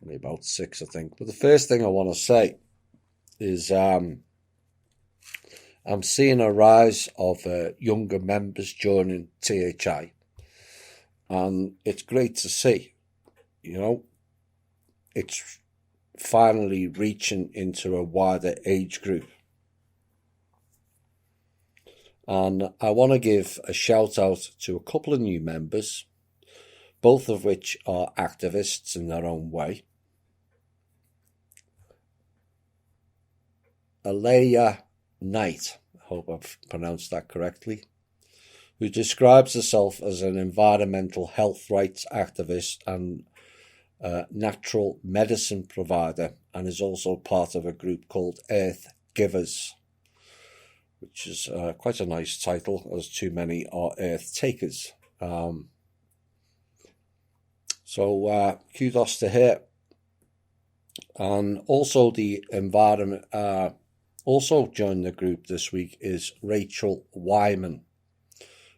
only about 6, I think. But the first thing I want to say is I'm seeing a rise of younger members joining THI, and it's great to see. You know, it's finally reaching into a wider age group. And I want to give a shout out to a couple of new members, both of which are activists in their own way. Alea Knight, I hope I've pronounced that correctly, who describes herself as an environmental health rights activist and natural medicine provider, and is also part of a group called Earth Givers, which is quite a nice title, as too many are Earth Takers. So kudos to her. And also the environment, also joined the group this week is Rachel Wyman,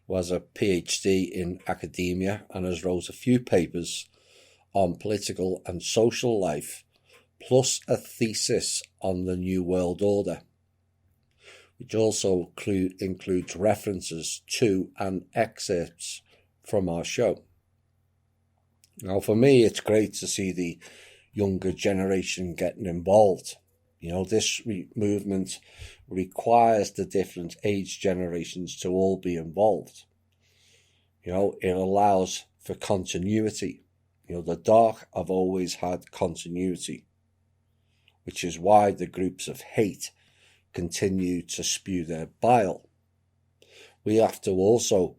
who has a PhD in academia and has wrote a few papers on political and social life, plus a thesis on the New World Order, which also includes references to and excerpts from our show. Now, for me, it's great to see the younger generation getting involved. You know, this movement requires the different age generations to all be involved. You know, it allows for continuity. You know, the dark have always had continuity, which is why the groups of hate continue to spew their bile. We have to also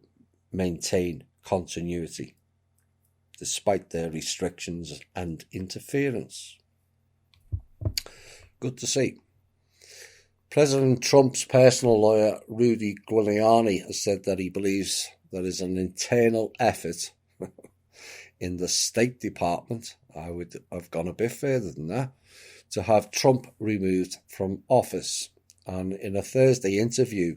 maintain continuity, despite their restrictions and interference. Good to see. President Trump's personal lawyer, Rudy Giuliani, has said that he believes there is an internal effort in the State Department, I would have gone a bit further than that, to have Trump removed from office. And in a Thursday interview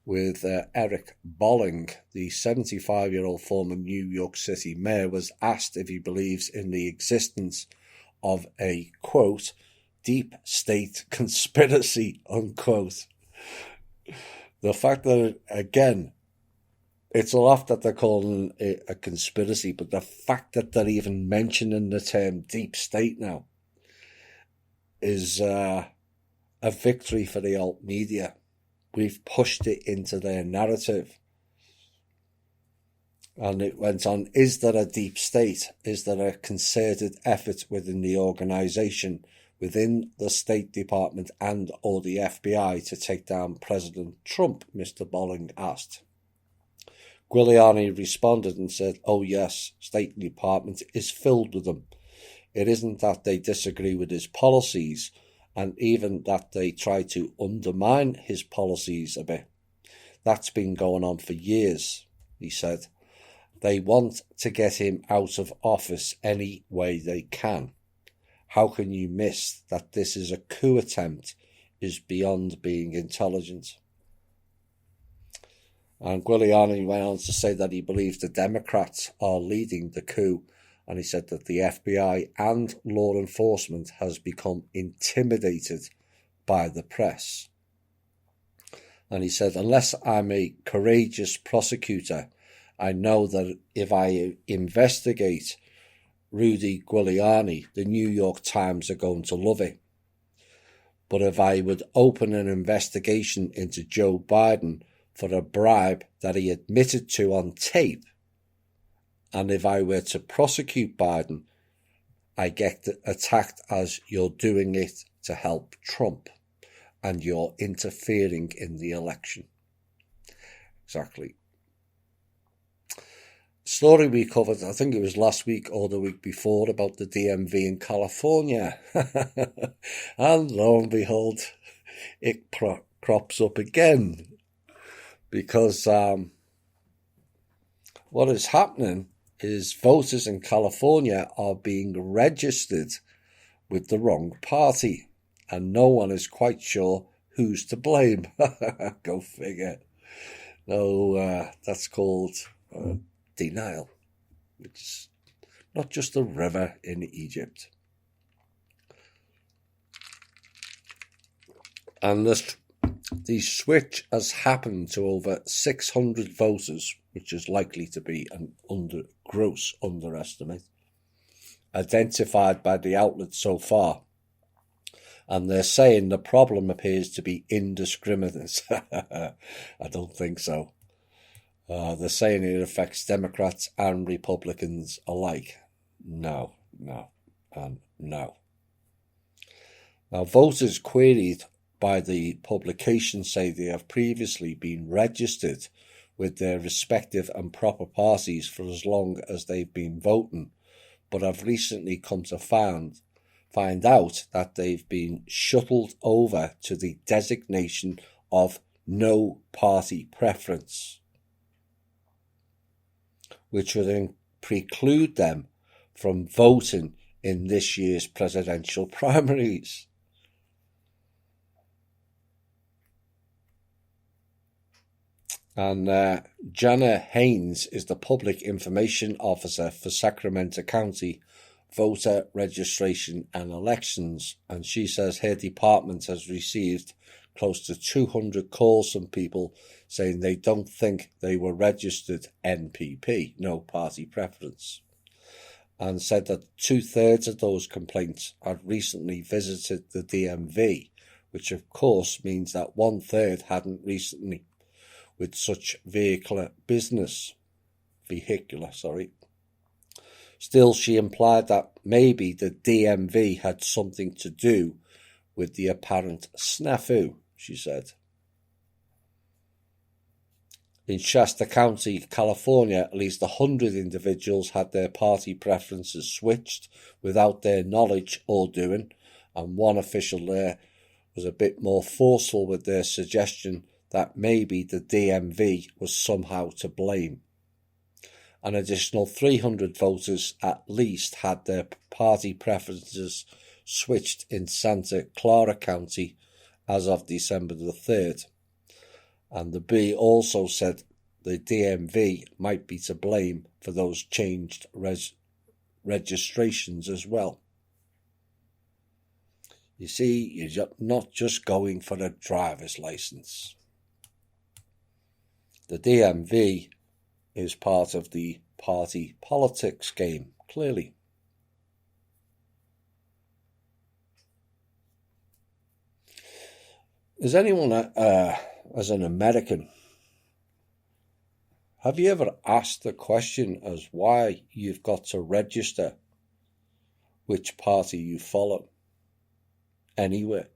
with Eric Bolling, the 75-year-old former New York City mayor was asked if he believes in the existence of a, quote, deep state conspiracy, unquote. The fact that, again, it's a laugh that they're calling it a conspiracy, but the fact that they're even mentioning the term deep state now is a victory for the alt media. We've pushed it into their narrative. And it went on, is there a deep state? Is there a concerted effort within the organisation, within the State Department and or the FBI to take down President Trump? Mr. Bolling asked. Giuliani responded and said, oh yes, State Department is filled with them. It isn't that they disagree with his policies, and even that they try to undermine his policies a bit. That's been going on for years, he said. They want to get him out of office any way they can. How can you miss that this is a coup attempt is beyond being intelligent? And Giuliani went on to say that he believes the Democrats are leading the coup, and he said that the FBI and law enforcement has become intimidated by the press. And he said, unless I'm a courageous prosecutor, I know that if I investigate Rudy Giuliani, the New York Times are going to love it. But if I would open an investigation into Joe Biden for a bribe that he admitted to on tape, and if I were to prosecute Biden, I get attacked as you're doing it to help Trump and you're interfering in the election. Exactly. Story we covered, I think it was last week or the week before, about the DMV in California. And lo and behold, it crops up again. Because what is happening is voters in California are being registered with the wrong party, and no one is quite sure who's to blame. Go figure. No, that's called denial, which is not just a river in Egypt. And the switch has happened to over 600 voters, which is likely to be an gross underestimate, identified by the outlet so far. And they're saying the problem appears to be indiscriminate. I don't think so. They're saying it affects Democrats and Republicans alike. No, and no. Now, voters queried by the publication say they have previously been registered with their respective and proper parties for as long as they've been voting, but have recently come to find out that they've been shuttled over to the designation of no party preference, which would preclude them from voting in this year's presidential primaries. And Jana Haynes is the Public Information Officer for Sacramento County Voter Registration and Elections, and she says her department has received close to 200 calls from people saying they don't think they were registered NPP, no party preference, and said that 2/3 of those complaints had recently visited the DMV, which of course means that 1/3 hadn't recently with such vehicular. Still, she implied that maybe the DMV had something to do with the apparent snafu, she said. In Shasta County, California, at least 100 individuals had their party preferences switched without their knowledge or doing, and one official there was a bit more forceful with their suggestion that maybe the DMV was somehow to blame. An additional 300 voters at least had their party preferences switched in Santa Clara County as of December the 3rd. And the B also said the DMV might be to blame for those changed registrations as well. You see, you're not just going for a driver's license. The DMV is part of the party politics game, clearly. Is anyone, as an American, have you ever asked the question as why you've got to register which party you follow anywhere?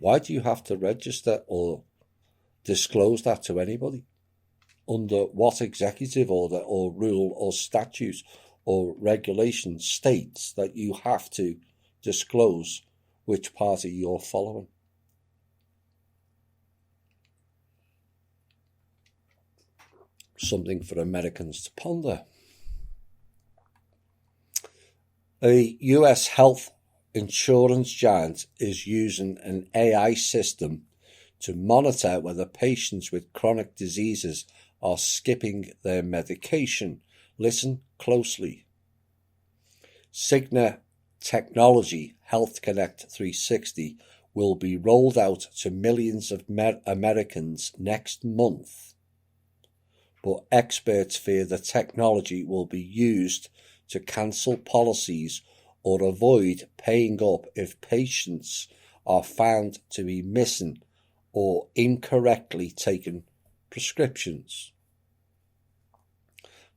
Why do you have to register or disclose that to anybody? Under what executive order or rule or statute or regulation states that you have to disclose which party you're following? Something for Americans to ponder. A US health insurance giant is using an AI system to monitor whether patients with chronic diseases are skipping their medication. Listen closely. Cigna Technology Health Connect 360 will be rolled out to millions of Americans next month, but experts fear the technology will be used to cancel policies or avoid paying up if patients are found to be missing or incorrectly taken prescriptions.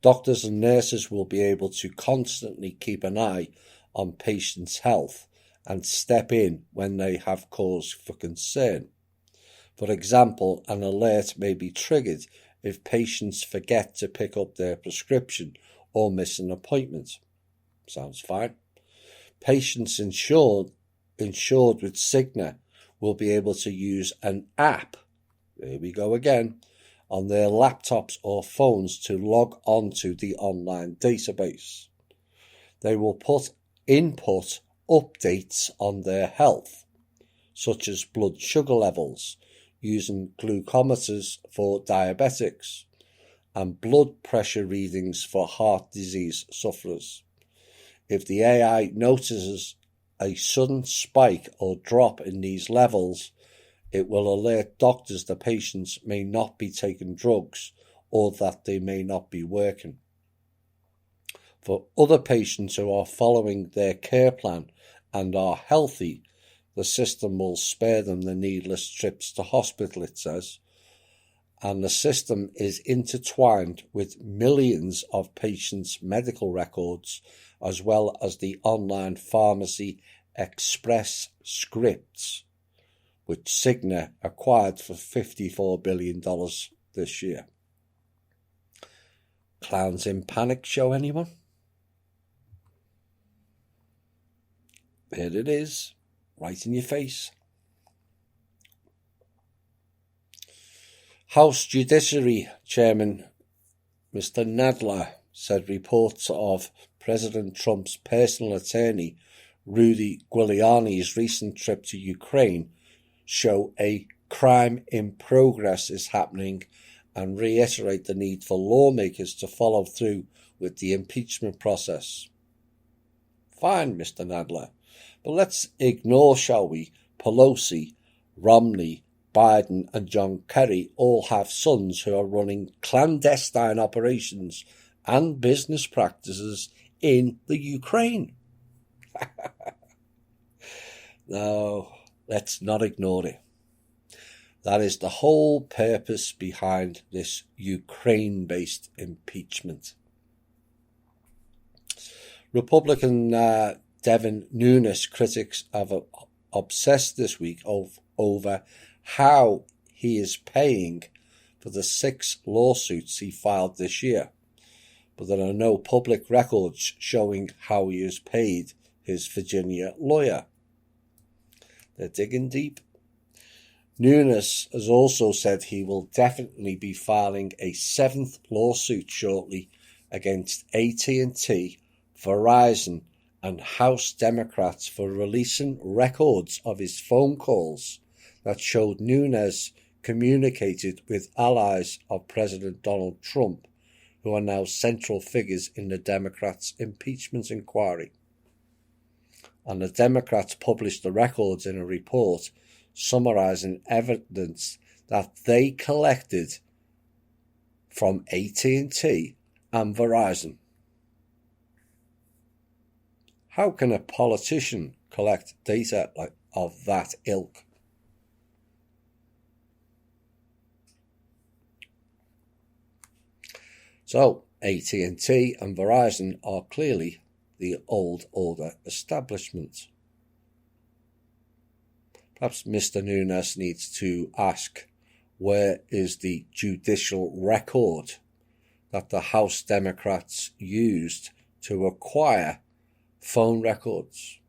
Doctors and nurses will be able to constantly keep an eye on patients' health and step in when they have cause for concern. For example, an alert may be triggered if patients forget to pick up their prescription or miss an appointment. Sounds fine. Patients insured with Cigna will be able to use an app, there we go again, on their laptops or phones to log on to the online database. They will input updates on their health, such as blood sugar levels, using glucometers for diabetics, and blood pressure readings for heart disease sufferers. If the AI notices a sudden spike or drop in these levels, it will alert doctors that patients may not be taking drugs or that they may not be working. For other patients who are following their care plan and are healthy, the system will spare them the needless trips to hospital, it says. And the system is intertwined with millions of patients' medical records, as well as the online pharmacy Express Scripts, which Cigna acquired for $54 billion this year. Clowns in Panic show anyone? There it is, right in your face. House Judiciary Chairman Mr. Nadler said reports of President Trump's personal attorney Rudy Giuliani's recent trip to Ukraine show a crime in progress is happening and reiterate the need for lawmakers to follow through with the impeachment process. Fine, Mr. Nadler, but let's ignore, shall we, Pelosi, Romney, Biden and John Kerry all have sons who are running clandestine operations and business practices in the Ukraine. No, let's not ignore it. That is the whole purpose behind this Ukraine-based impeachment. Republican Devin Nunes critics have obsessed this week over how he is paying for the 6 lawsuits he filed this year, but there are no public records showing how he is paid his Virginia lawyer. They're digging deep. Nunes has also said he will definitely be filing a 7th lawsuit shortly against AT&T, Verizon, and House Democrats for releasing records of his phone calls that showed Nunes communicated with allies of President Donald Trump, who are now central figures in the Democrats' impeachment inquiry. And the Democrats published the records in a report summarizing evidence that they collected from AT&T and Verizon. How can a politician collect data of that ilk? So, AT&T and Verizon are clearly the old order establishment. Perhaps Mr. Nunes needs to ask, where is the judicial record that the House Democrats used to acquire phone records?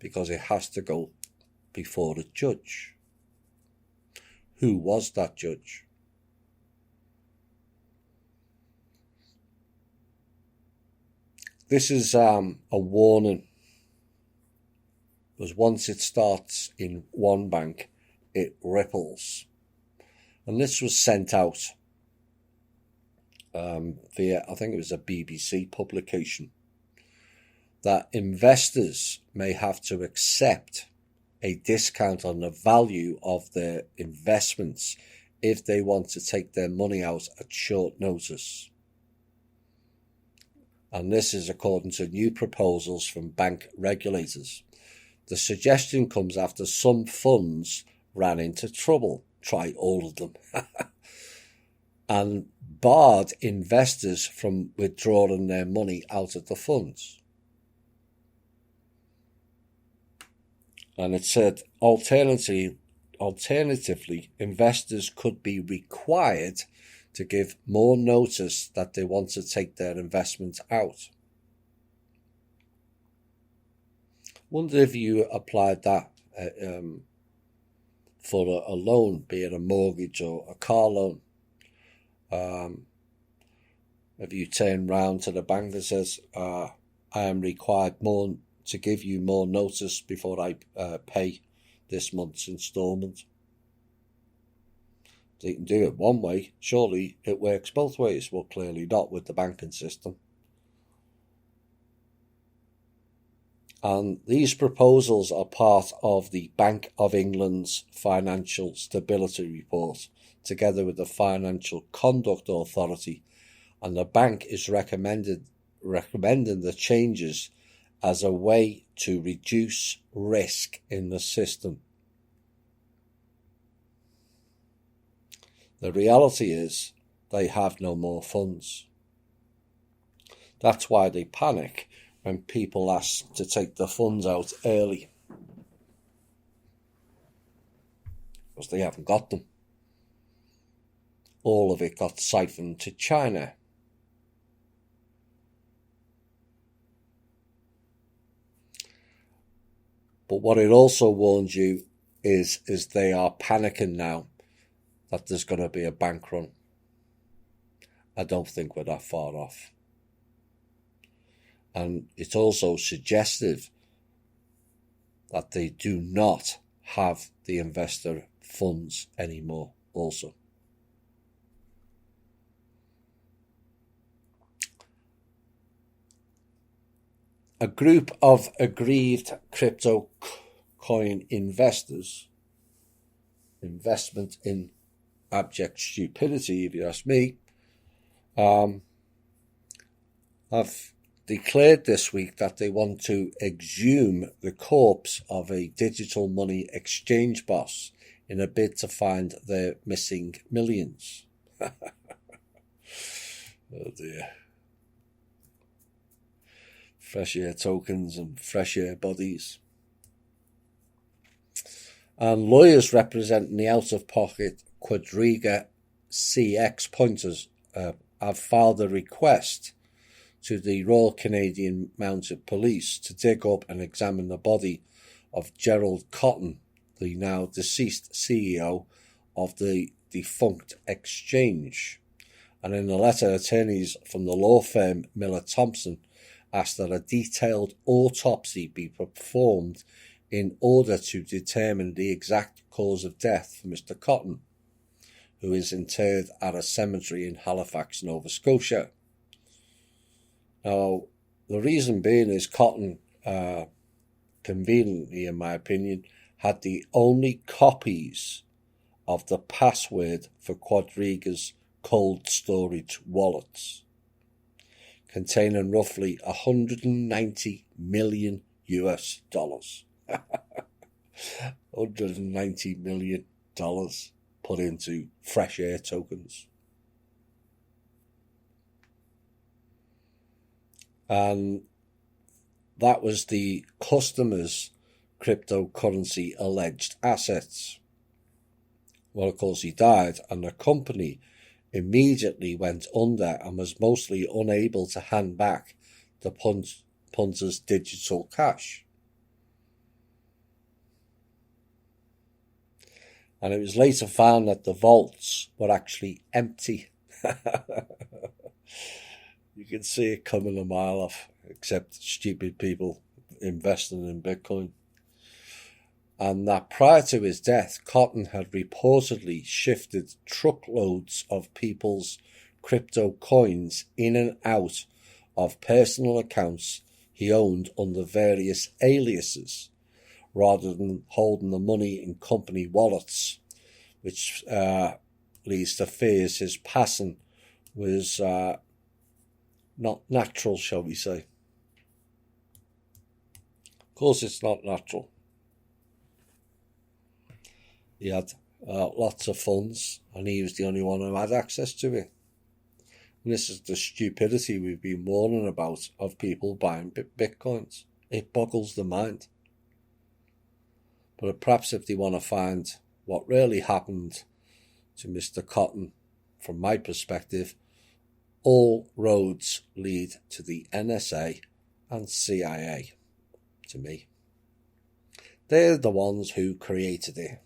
Because it has to go before a judge. Who was that judge? This is a warning, because once it starts in one bank, it ripples. And this was sent out via, I think it was a BBC publication, that investors may have to accept a discount on the value of their investments if they want to take their money out at short notice. And this is according to new proposals from bank regulators. The suggestion comes after some funds ran into trouble, try all of them, and barred investors from withdrawing their money out of the funds. And it said, alternatively, investors could be required to give more notice that they want to take their investment out. Wonder if you applied that for a loan, be it a mortgage or a car loan. If you turn round to the bank that says, I am required to give you more notice before I pay this month's instalment. They can do it one way. Surely it works both ways. Well, clearly not with the banking system. And these proposals are part of the Bank of England's Financial Stability Report, together with the Financial Conduct Authority, and the bank is recommending the changes as a way to reduce risk in the system. The reality is they have no more funds. That's why they panic when people ask to take the funds out early, because they haven't got them. All of it got siphoned to China. But what it also warns you is they are panicking now that there's going to be a bank run. I don't think we're that far off. And it's also suggestive that they do not have the investor funds anymore also. A group of aggrieved crypto coin investors, investment in abject stupidity if you ask me, have declared this week that they want to exhume the corpse of a digital money exchange boss in a bid to find their missing millions. Oh dear. Fresh air tokens and fresh air bodies. And lawyers representing the out-of-pocket Quadriga CX pointers have filed a request to the Royal Canadian Mounted Police to dig up and examine the body of Gerald Cotton, the now deceased CEO of the defunct exchange. And in the letter, attorneys from the law firm Miller Thompson asked that a detailed autopsy be performed in order to determine the exact cause of death for Mr. Cotton, who is interred at a cemetery in Halifax, Nova Scotia. Now, the reason being is Cotton, conveniently in my opinion, had the only copies of the password for Quadriga's cold storage wallets, containing roughly $190 million. $190 million put into fresh air tokens. And that was the customer's cryptocurrency alleged assets. Well, of course, he died, and the company immediately went under and was mostly unable to hand back the punter's digital cash. And it was later found that the vaults were actually empty. You can see it coming a mile off, except stupid people investing in Bitcoin. And that prior to his death, Cotton had reportedly shifted truckloads of people's crypto coins in and out of personal accounts he owned under various aliases, rather than holding the money in company wallets, which leads to fears his passing was not natural, shall we say. Of course, it's not natural. He had lots of funds, and he was the only one who had access to it. And this is the stupidity we've been warning about of people buying bitcoins. It boggles the mind. But perhaps if they want to find what really happened to Mr. Cotton, from my perspective, all roads lead to the NSA and CIA, to me. They're the ones who created it.